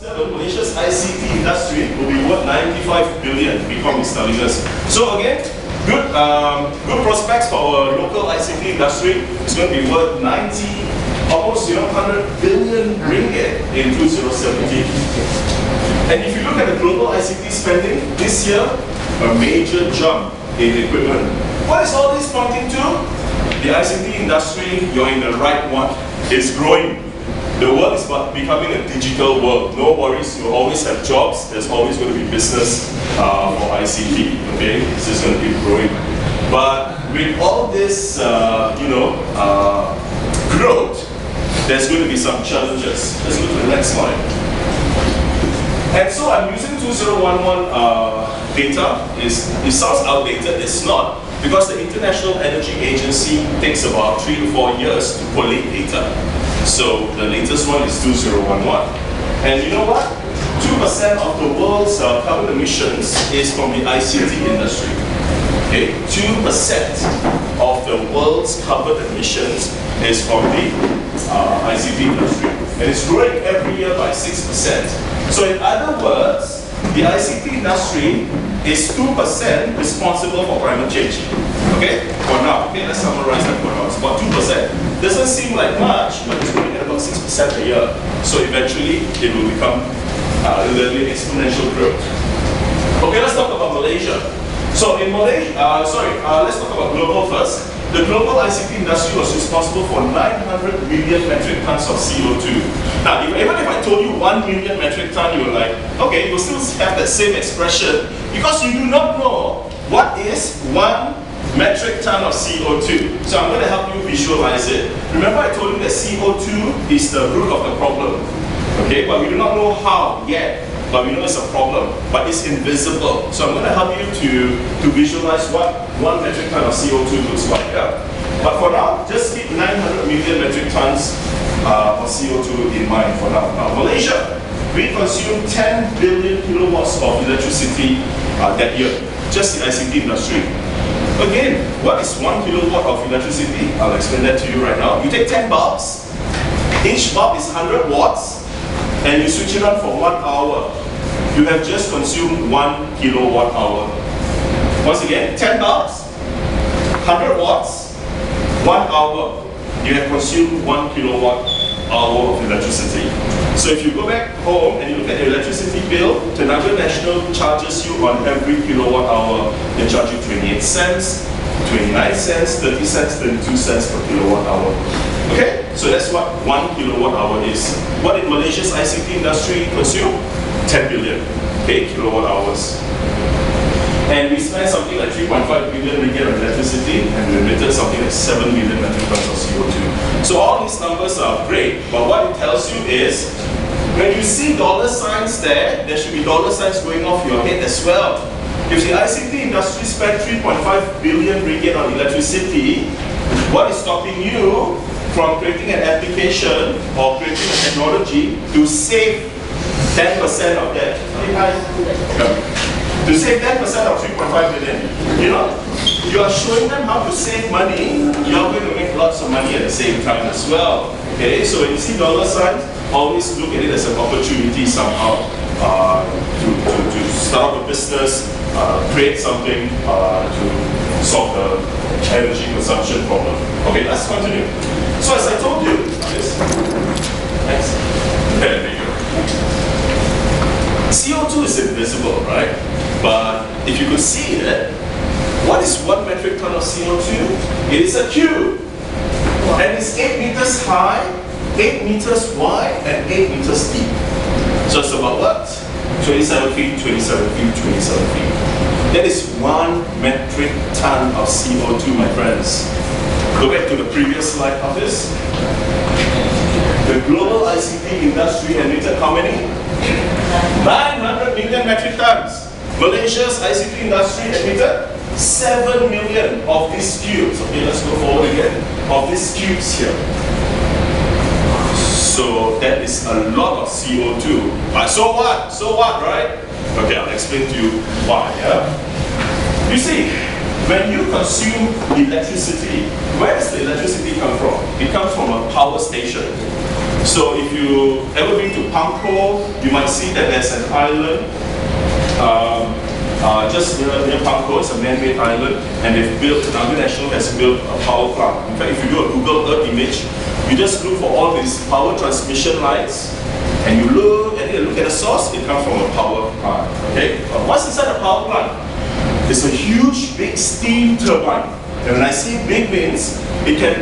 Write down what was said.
Malaysia's ICT industry will be worth 95 billion, Bcom is telling us. So again, good prospects for our local ICT industry. It's going to be worth almost 100 billion ringgit in 2017. And if you look at the global ICT spending this year, a major jump in equipment. What is all this pointing to? The ICT industry, you're in the right one, is growing. The world is becoming a digital world. No worries, you always have jobs. There's always going to be business for ICT. Okay, this is going to keep growing. But with all this, growth, there's going to be some challenges. Let's go to the next slide. And so I'm using 2011 data. It sounds outdated. It's not, because the International Energy Agency takes about 3 to 4 years to collate data. So the latest one is 2011. And you know what? 2% of the world's carbon emissions is from the ICT industry. Okay? 2% of the world's carbon emissions is from the ICT industry. And it's growing every year by 6%. So in other words, the ICT industry is 2% responsible for climate change. Okay? For now. Okay, let's summarize that for now. It's about 2%. Doesn't seem like much, but it's growing at about 6% a year. So eventually, it will become a little bit exponential growth. Okay, let's talk about Malaysia. So in Malaysia, let's talk about global first. The global ICT industry was responsible for 900 million metric tons of CO2. Now, even if I told you 1 million metric ton, you're like, okay, you'll still have that same expression, because you do not know what is 1 metric ton of CO2. So I'm going to help you visualize it. Remember I told you that CO2 is the root of the problem. Okay, but we do not know how yet. But we know it's a problem, but it's invisible. So I'm going to help you to visualize what 1 metric ton of CO2 looks like. Yeah? But for now, just keep 900 million metric tons of CO2 in mind for now. Now, Malaysia, we consume 10 billion kilowatts of electricity that year, just the ICT industry. Again, what is 1 kilowatt of electricity? I'll explain that to you right now. You take 10 bulbs, each bulb is 100 watts, and you switch it on for 1 hour. You have just consumed 1 kilowatt hour. Once again, 10 bulbs, 100 watts, 1 hour. You have consumed 1 kilowatt hour of electricity. So if you go back home and you look at your electricity bill, Tenaga Nasional charges you on every kilowatt hour. They charge you 28 cents, 29 cents, 30 cents, 32 cents per kilowatt hour. Okay, so that's what 1 kilowatt hour is. What did Malaysia's ICT industry consume? 10 billion, okay, kilowatt hours. And we spent something like 3.5 billion ringgit on electricity, and we emitted something like 7 million metric tons of CO2. So all these numbers are great, but what it tells you is, when you see dollar signs there should be dollar signs going off your head as well. If the ICT industry spent 3.5 billion ringgit on electricity, what is stopping you from creating an application or creating a technology to save 10% of that? To save 10% of 3.5 billion. You know, you are showing them how to save money, you are going to make lots of money at the same time as well. Okay, so when you see dollar signs, always look at it as an opportunity somehow to start up a business, create something to solve the energy consumption problem. Okay, let's continue. So as I told you, next. There we go. CO2 is invisible, right? But if you could see it, what is 1 metric ton of CO2? It is a cube. And it's 8 meters high, 8 meters wide, and 8 meters deep. So it's about what? 27 feet, 27 feet, 27 feet. That is 1 metric ton of CO2, my friends. Go back to the previous slide of this. The global ICT industry emitted how many? 900 million metric tons. Malaysia's ICT industry emitted 7 million of these cubes. Okay, let's go forward again. Of these cubes here. So that is a lot of CO2. But so what? So what, right? Okay, I'll explain to you why. Yeah? You see, when you consume electricity, where does the electricity come from? It comes from a power station. So if you ever been to Pangko, you might see that there's an island just near Pangko. It's a man-made island, and they've built, Naga National has built a power plant. In fact, if you do a Google Earth image, you just look for all these power transmission lines, and you look at the source, it comes from a power plant. Okay? What's inside a power plant? It's a huge, big steam turbine. And when I say big means, it can